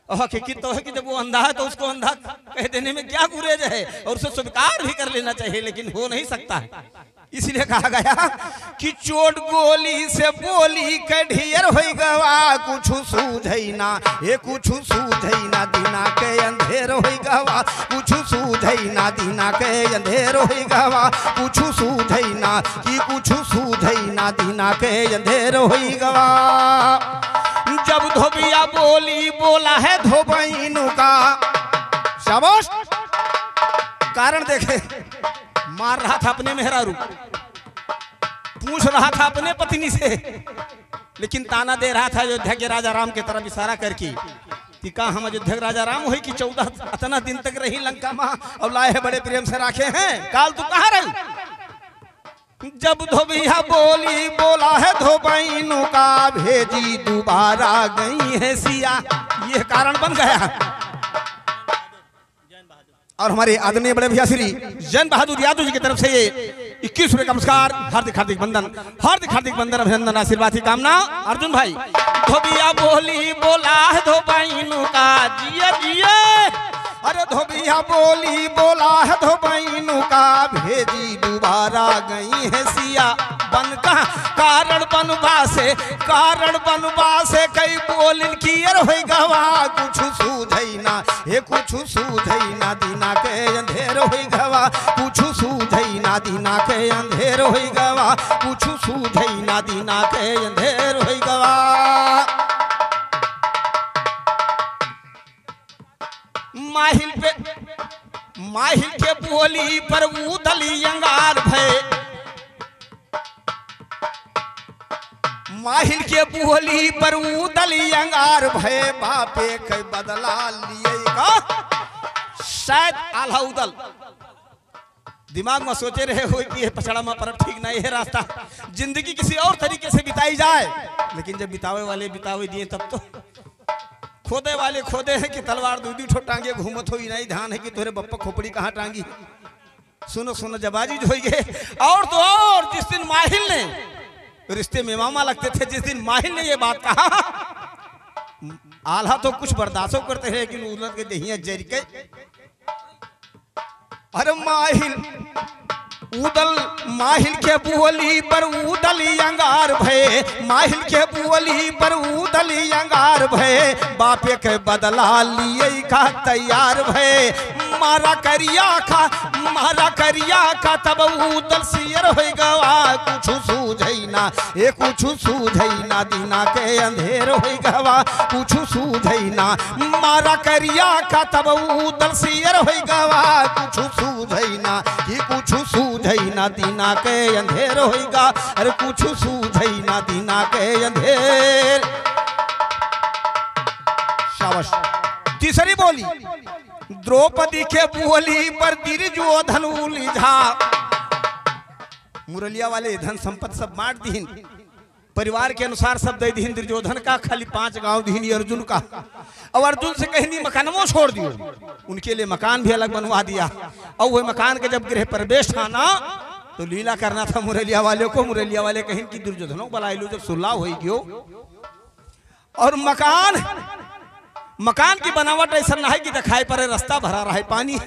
Speaker 1: हकीकत तो है कि जब वो अंधा है तो उसको अंधा कह देने में क्या गुरेज है, और उसे स्वीकार भी कर लेना चाहिए, लेकिन हो नहीं सकता है। इसलिए कहा गया कि चोट गोली से बोली के ढेर हो गवा, कुछ सूझई ना ये कुछ सूझई ना दीना के अंधेर हो गवा, कुछ सूझई ना दीना के अंधेर हो गवा, कुछ सूझई ना कि कुछ सूझई ना दीना के अंधेर हो गवा। जब धोबिया बोली बोला है धोबैनु का, शाबाश। कारण देखे, मार रहा था अपने मेहरारू, पूछ रहा था अपने पत्नी से, लेकिन ताना दे रहा था अयोध्या के राजा राम की तरफ इशारा करके कि का हम अयोध्या राजा राम हुई कि 14 इतना दिन तक रही लंका मां और लाए है बड़े प्रेम से राखे हैं, काल तू कहाँ रही। जब धोबिया बोली बोला है धोबैनु का, भेजी दोबारा गई है सिया, ये कारण बन गया। और हमारे आदरणीय बड़े भैया श्री जैन बहादुर यादव जी की तरफ से ये 21 रुपए का नमस्कार, हार्दिक हार्दिक वंदन, हार्दिक हार्दिक वंदन, अभिनंदन, आशीर्वाद की कामना। अर्जुन भाई, धोबिया बोली बोला है धोबैनु का, जिये जिये, अरे धोबिया बोली बोला है धोबैनु का, भेजी दोबारा गई है सिया, बन का कारण बनवासे कई बोलिन की हो गवा, कुछ सूझई ना ये कुछ सूझई ना दीना के अंधेर हो गवा, कुछ सूझई ना दीना के अंधेर हो गवा, कुछ सूझई ना दीना के अंधेर हो गवा। माहिल के बोली पर उदली अंगार भय, माहिल के बोली पर उदली अंगार भय, बापे के बदला लिए का, शायद आल्हा उदल दिमाग में सोचे रहे हो कि ये पछड़ा में पर ठीक नहीं है रास्ता, जिंदगी किसी और तरीके से बिताई जाए, लेकिन जब बितावे वाले बितावे दिए तब तो खोदे वाले खोदे हैं कि तलवार दूधी ठो टांगे घूमत हो, नहीं ध्यान है कि तुहरे बप्पा खोपड़ी कहाँ टांगी। सुनो सुनो जबाजी जो है, और तो और जिस दिन माहिल ने, रिश्ते में मामा लगते थे, जिस दिन माहिल ने ये बात कहा, आल्हा तो कुछ बर्दाश्त करते हैं लेकिन उलट के दहिया जर के, अरे माहिल के बोली पर उदली अंगार भय, माहिल के बोली पर उदली अंगार भय, बापे के बदला लिए का तैयार भय, मारा करिया का तब उदल सियर हो गवा, कुछ सूझई ना ये कुछ सूझई ना दीना के अंधेर हो गवा, कुछ सूझई ना, मारा करिया का तब उदल सियर हो गवा, कुछ सूझई ना ये कुछ सूझई ना दीना के अंधेर होगा, अरे कुछ सूझई ना दीना के अंधेर। शाबाश। तीसरी बोली, द्रौपदी के बोली पर दुर्योधन उलझा, मुरलिया वाले धन संपत्ति सब बांट दीन, परिवार के अनुसार सब दे दीन, दुर्योधन का खाली 5 गांव दीन अर्जुन का, और अर्जुन से कहीं मकानों छोड़ दियो, उनके लिए मकान भी अलग बनवा दिया, और वह मकान के जब गृह प्रवेश था ना तो लीला करना था मुरलिया वाले को, मुरलिया वाले कहीं की दुर्योधनों बुलाई लो, जब सुलह हो गयो, और मकान की बनावट ऐसा ना है कि दिखाई पड़े रास्ता भरा रहा है पानी,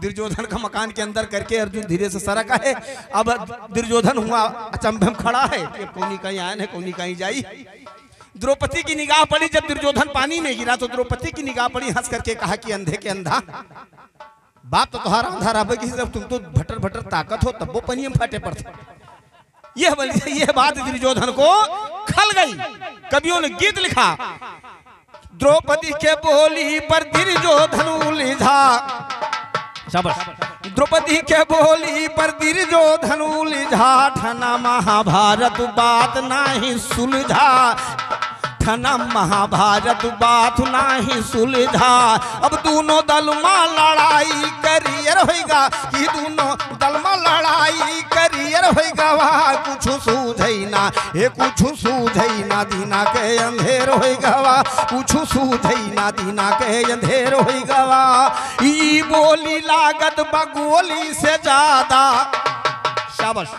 Speaker 1: दुर्योधन का मकान के अंदर करके अर्जुन धीरे से सरका है, अब दुर्योधन हुआ अचंभे में खड़ा है कि कौनी कहीं आयन है कौनी कहीं जाई। द्रौपदी की निगाह पड़ी, जब दुर्योधन पानी में गिरा तो द्रौपदी की निगाह पड़ी, हंस करके कहा कि अंधे के अंधा, बाप तो तुम्हारा अंधा रहा कि जब तुम तो भटर भटर ताकत हो तब वो पनी में फटे पड़ते। यह बात दुर्योधन को खल गई। कवियों ने गीत लिखा, द्रौपदी के बोली पर दुर्योधन उलझा, द्रौपदी के बोली पर दुर्योधन उलझा, ठना महाभारत बात नहीं सुलझा, ठना महाभारत बात नहीं सुलझा, अब दोनों दल में लड़ाई करियर होगा, कि दोनों दल में लड़ाई करियर होगा, वहाँ कुछ सूझई ना ये कुछ सूझई ना दीना के अंधेर होगा, कुछ सूझई ना दीना के अंधेर होगा, ई बोली लागत बगोली से ज्यादा, शाबाश,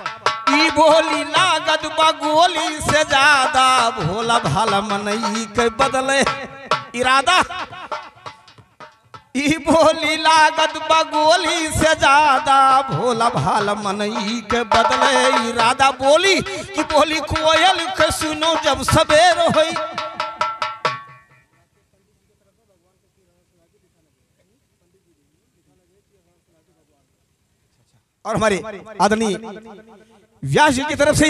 Speaker 1: ई बोली लागत बगोली से ज्यादा, भोला भाला मनई के बदले इरादा, ई बोली लागत बगोली से ज्यादा, भोला भाल मनई के बदले इरादा। बोली कि बोली कोयल के सुनो जब सवेर होई, और हमारे आदरणीय व्यास जी की तरफ से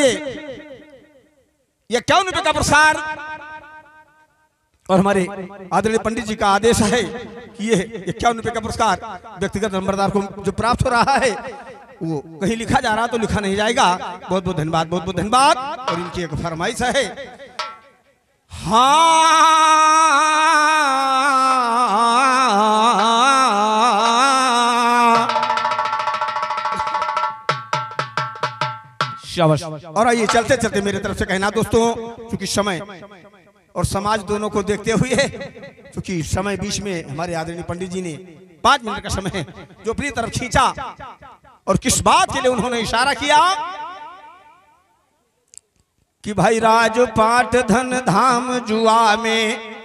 Speaker 1: ये 51 रुपए का पुरस्कार, और हमारे आदरणीय पंडित जी का आदेश है कि ये 51 रुपए का पुरस्कार व्यक्तिगत नंबरदार को जो प्राप्त हो रहा है, वो कहीं लिखा जा रहा तो लिखा नहीं जाएगा। बहुत बहुत धन्यवाद, बहुत बहुत धन्यवाद। और इनकी एक फरमाइश है, हाँ और आइए चलते चलते मेरे तरफ से कहना दोस्तों, क्योंकि समय और समाज दोनों को देखते हुए, क्योंकि समय बीच में हमारे आदरणीय पंडित जी ने 5 मिनट का समय है जो अपनी तरफ खींचा, और किस बात के लिए उन्होंने इशारा किया कि भाई राजपाट धन धाम जुआ में,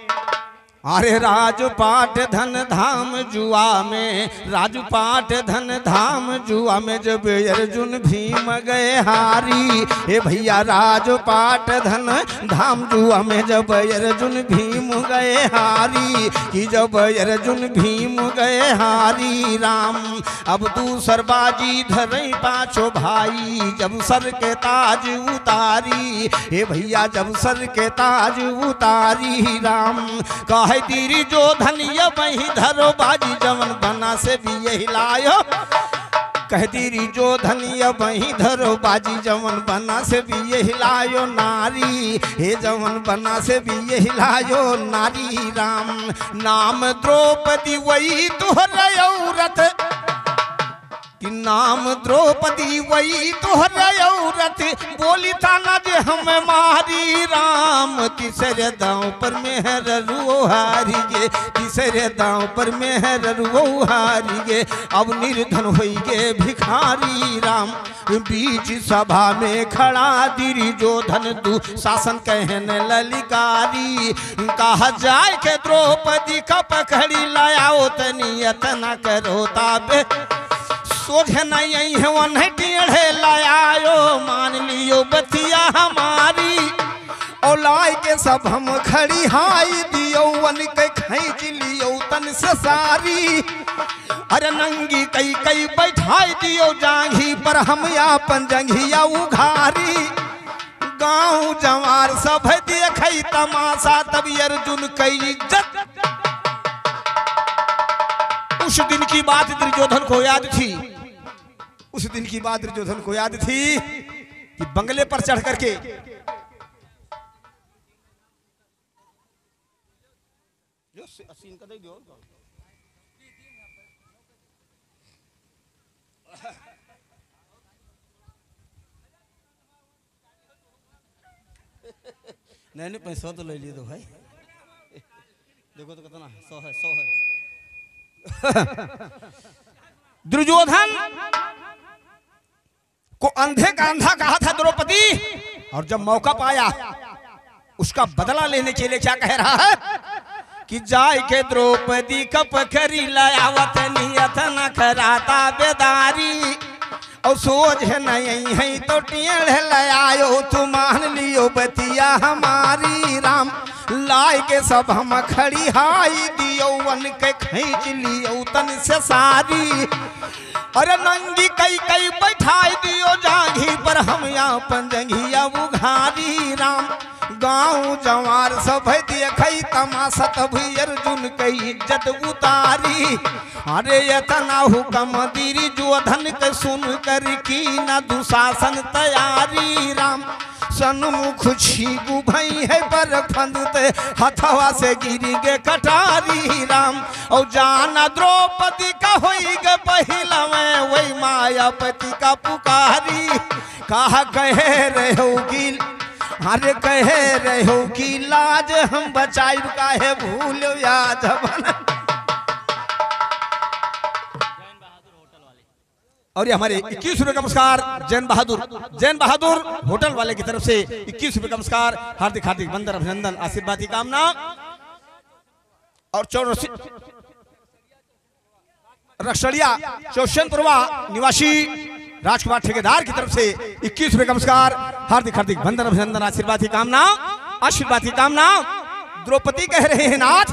Speaker 1: अरे राजपाट धन धाम जुआ में, राजपाट धन धाम जुआ में जब अर्जुन भीम गए हारी। ए भैया राजपाट धन धाम जुआ में जब अर्जुन भीम गए हारी, कि जब अर्जुन भीम गए हारी राम। अब दूसर बाजी धरई 5 भाई, जब सर के ताज उतारी। ए भैया जब सर के ताज उतारी राम, कहे तीरी जो धनिया वही धरो बाजी, जवन बना से भी यही लायो। कहती जो धनिया वही धरो बाजी, जवन बना से भी यही लायो नारी। हे जवन बना से भी यही लायो नारी राम। नाम द्रौपदी वही तुहरा औरत, कि नाम द्रौपदी वही तुहरा औरत, बोली ताना जे हम मारी राम। तीसरे दांव पर मेहर रुओ हारी गे, तीसरे दांव पर मेहर रुओ हारी गे। अब निर्धन होई गे भिखारी राम, बीच सभा में खड़ा दिरी जो धन दू शासन कहने ललिकारी। कहा जाए के द्रौपदी का पकड़ी लाओ तनियत न करो ताबे, सोझे नहीं है वो नहीं टेढ़े लायो। मान लियो बतिया हमारी, और लाए के सब हम खड़ी हाई दियो, वन के खींच लियो तन से सारी। अरे नंगी कई कई बैठाई दियो जांघी पर, हम अपन जंघिया उघारी। गांव जवार सब देखई तमाशा, तब अर्जुन कई इज्जत। उस दिन की बात दुर्योधन को याद थी, उस दिन की बात दुर्योधन को याद थी कि बंगले पर चढ़ करके नहीं पैसा तो ले लिए दो भाई, देखो तो कितना 100 है 100 है। दुर्योधन को अंधे का अंधा कहा था द्रौपदी, और जब मौका पाया उसका बदला लेने के लिए क्या कह रहा है कि जाय के द्रौपदी कप करी लायावत नियत न कराता बेदारी। और सोच है नहीं है तो टेढ़ लायो, तू मान लियो बतिया हमारी राम। लाए के सब हम खड़ी हाई दियो, वन के खींच लियो तन से सारी। अरे नंगी कई कई बैठाई दियो जांघी पर, हम अपन जंघिया उघारी राम। गांव जवार सब देखई तमाशा, तब अर्जुन कई इज्जत उतारी। अरे यतना हुक्म दीरी जो धन के सुन कर की न दुशासन तैयारी राम। सन्मुख छीगु भई है पर फंदते, हथवा से गिरी गे कटारी राम। और जाना द्रौपदी का होई गे पहिला में, वही मायापति का पुकारी। कहा कहे रहोगी, अरे कहे रहो कि लाज हम बचाई, काहे भूलो याद बन। और ये हमारे 21 रुपए का पुरस्कार जैन बहादुर होटल वाले की तरफ से 21 रुपए का पुरस्कार। हार्दिक हार्दिक वंदन अभिनंदन आशीर्वाद की कामना। और 84 रक्षड़िया चौशनपुरवा निवासी राजकुमार ठेकेदार की तरफ से 21 रुपए का पुरस्कार। हार्दिक हार्दिक वंदन अभिनंदन आशीर्वाद की कामना, आशीर्वाद की कामना। द्रौपदी कह रहे हैं नाथ,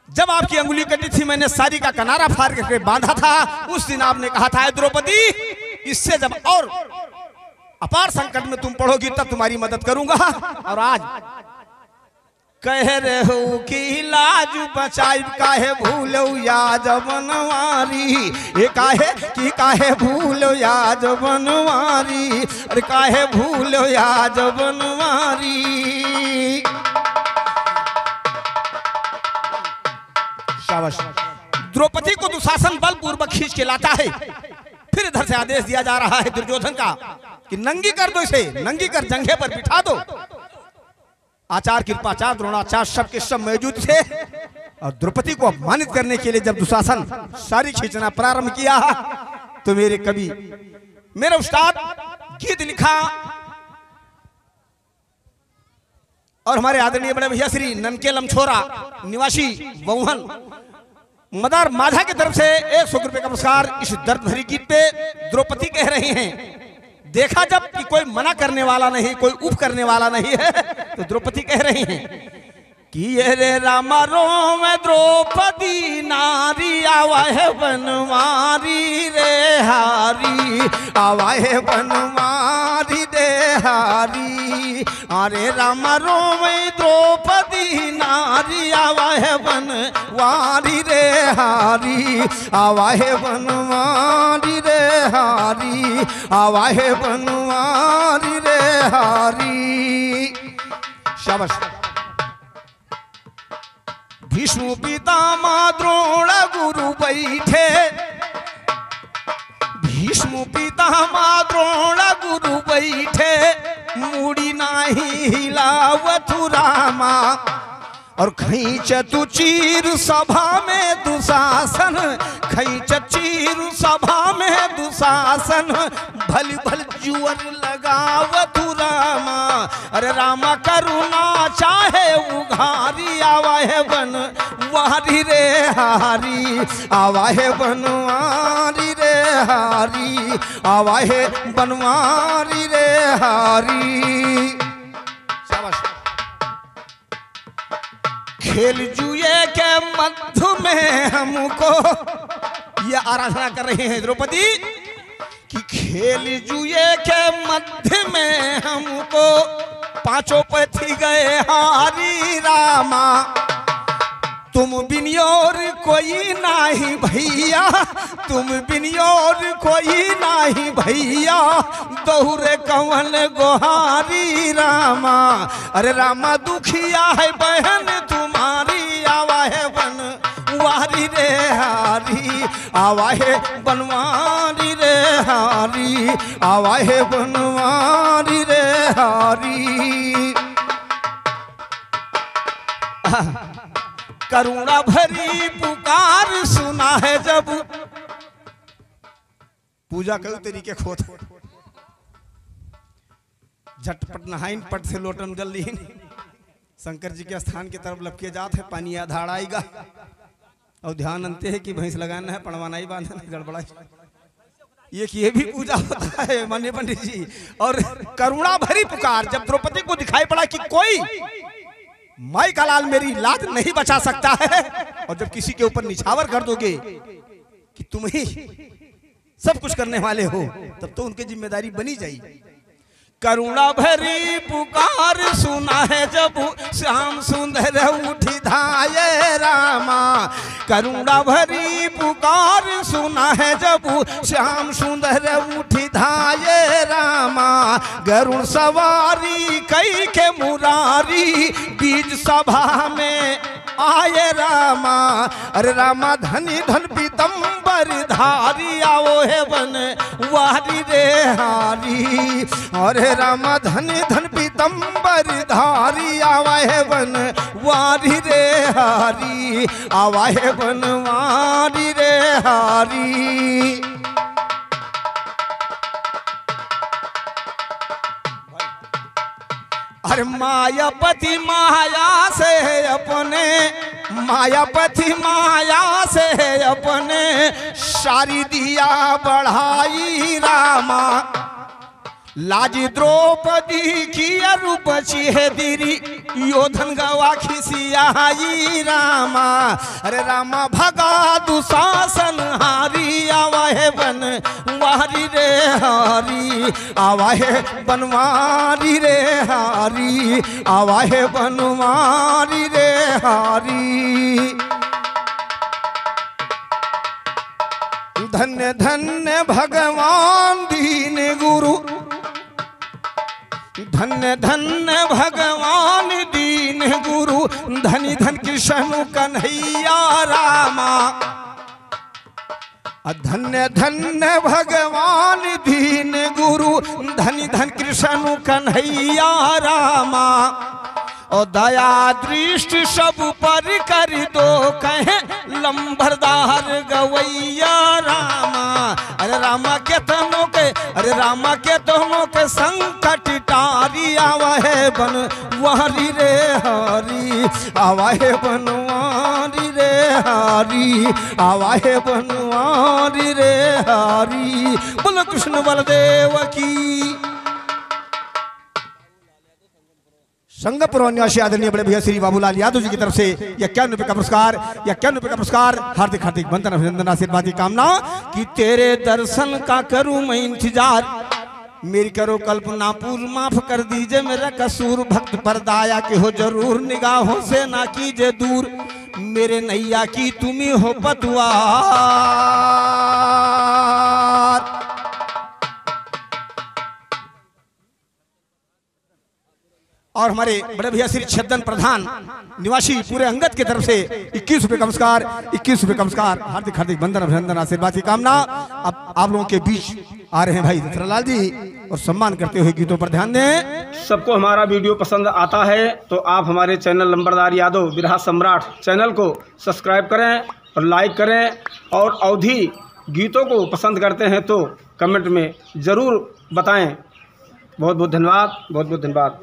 Speaker 1: जब आपकी अंगुली कटी थी मैंने साड़ी का किनारा फाड़ करके बांधा था, उस दिन आपने कहा था द्रौपदी इससे जब और अपार संकट में तुम पड़ोगी तब तुम्हारी मदद करूंगा। और आज कह रहे हो कि लाज बचाई काहे भूलो याद बनवारी, ये काहे भूलो याद बनवारी, अरे काहे भूलो याद बनवारी। शाबाश। द्रौपदी को दुशासन बलपूर्वक खींच के लाता है। फिर इधर से आदेश दिया जा रहा है दुर्योधन का कि नंगी कर दो इसे, नंगी कर जंघे पर बिठा दो। आचार्य कृपाचार्य द्रोणाचार्य सब के सब मौजूद थे और द्रौपदी को अपमानित करने के लिए जब दुशासन साड़ी खींचना प्रारंभ किया तो मेरे कवि, मेरे उस्ताद गीत लिखा और हमारे आदरणीय बड़े भैया श्री ननके लमछोरा निवासी वौहन मदार माझा की तरफ से 100 रुपए का पुरस्कार। इस दर्द भरी गीत पे द्रौपदी कह रही हैं, देखा जब कि कोई मना करने वाला नहीं, कोई उप करने वाला नहीं है, तो द्रौपदी कह रही हैं कि ये रे रामा रोम द्रौपदी नारी आवा है बनवारी रे हारी, आवा है बनवारी रे हारी। अरे रामा रोम द्रौपदी नारी आवा है बनवारी रे हारी, आवा है बनवारी रे हारी, आवा है बनवारी रे हारी। शाबाश। भीष्म पितामह द्रोण गुरु बैठे, भीष्म पितामह द्रोण गुरु बैठे, मुड़ी नाही हिलावतु रामा। और खींच तू चीर सभा में दुशासन, खींच चीर सभा में दुशासन, भल भल जुअर लगावतु रामा। अरे रामा करुणा चाहे उघारी, आवा है बन वारी रे हारी, आवा है बनवारी रे हारी, आवा है बनवारी रे हारी। शाबाश। खेल जुए के मध्य में हमको, ये आराधना कर रहे हैं द्रौपदी कि खेल जुए के मध्य में हमको पांचों पथी गए हारी रामा। तुम बिन और कोई नाही भैया, तुम बिन और कोई नाही भैया, दोहरे कंवल गोहारी रामा। अरे रामा दुखिया है बहन तुम्हारी, आवा है बन वारी रे हारी, आवा है बनवारी रे हारी, आवा है बनवारी रे हारी। करुणा भरी पुकार सुना है जब, पूजा कई तरीके खोत, झटपट नहाइन पट से लोटन जल्दी शंकर जी के स्थान की तरफ लपके जात है, पानी आधाड़ आएगा और ध्यान अंते है कि भैंस लगाना है, पड़वाना ही बांधना गड़बड़ाई, ये भी पूजा होता है माननीय पंडित जी। और करुणा भरी पुकार जब द्रौपदी को दिखाई पड़ा कि कोई माई का लाल मेरी लाज नहीं बचा सकता है, और जब किसी के ऊपर निछावर कर दोगे कि तुम ही सब कुछ करने वाले हो, तब तो उनकी जिम्मेदारी बनी जाएगी। करुणा भरी पुकार सुना है जब, श्याम सुंदर उठी धाये रामा। करुणा भरी पुकार सुना है जब, श्याम सुंदर उठी धाये रामा। गरुड़ सवारी कई के मुरारी, बीज सभा में आये रामा। अरे रामा धनी धन पीतम्बर धारी, आओ है बन वारी रे हारी। अरे रामा धनी धन पीतम्बर धारी, आवा है बन वारी रे हारी, आवा है बन वारी रे हारी। अरे मायापति माया से अपने मायापति माया से अपने सारी दिया बढ़ाई रामा। लाज द्रौपदी की रूप चेहरी योधन गवा खिसियाई रामा। अरे रामा भगा दुशासन हारी आवाहे बन वारी रे हारी, आवाहे बनवारी रे हारी, आवाहे बनवारी रे हारी। धन्य धन्य भगवान दीन गुरु, धन्य धन्य भगवान दीन गुरु, धनी धन कृष्ण कन्हैया रामा। धन्य धन्य भगवान दीन गुरु, धनी धन कृष्ण कन्हैया रामा। और दया दृष्टि सब पर कर दो कहे लंबरदार गवैया रामा। अरे रामा के तनों के, अरे रामा के तनों के संकट टारी आवाहे बन वारी रे हारी, आवाहे बनवारी रे हारी, आवाहे बनवारी रे हारी। बोलो कृष्ण बलदेव की। संगपुर निवासी आदरणीय बड़े भैया श्री बाबूलाल यादव जी की तरफ से 51 रुपये का पुरस्कार, 51 रुपये का पुरस्कार। हार्दिक हार्दिक वंदन अभिनंदन आशीर्वाद की कामना कि तेरे दर्शन का करूं मैं इंतजार, मेरी करो कल्पना पूर्ण, माफ कर दीजिए मेरा कसूर। भक्त पर दाया के हो जरूर, निगाहों से ना कीजिए दूर, मेरे नैया की तुम ही हो पतवार। और हमारे बड़े भैया श्री छद्दन प्रधान निवासी पूरे अंगद की तरफ से 21 रुपये का पुरस्कार, 21 रुपये का पुरस्कार। हार्दिक हार्दिक वंदन अभिनंदन आशीर्वाद की कामना। अब आप लोगों के बीच आ रहे हैं भाई दशरथलाल जी, और सम्मान करते हुए गीतों पर ध्यान दें।
Speaker 2: सबको हमारा वीडियो पसंद आता है तो आप हमारे चैनल लंबरदार यादव बिरहा सम्राट चैनल को सब्सक्राइब करें और लाइक करें, और अवधि गीतों को पसंद करते हैं तो कमेंट में ज़रूर बताएं। बहुत बहुत धन्यवाद, बहुत बहुत धन्यवाद।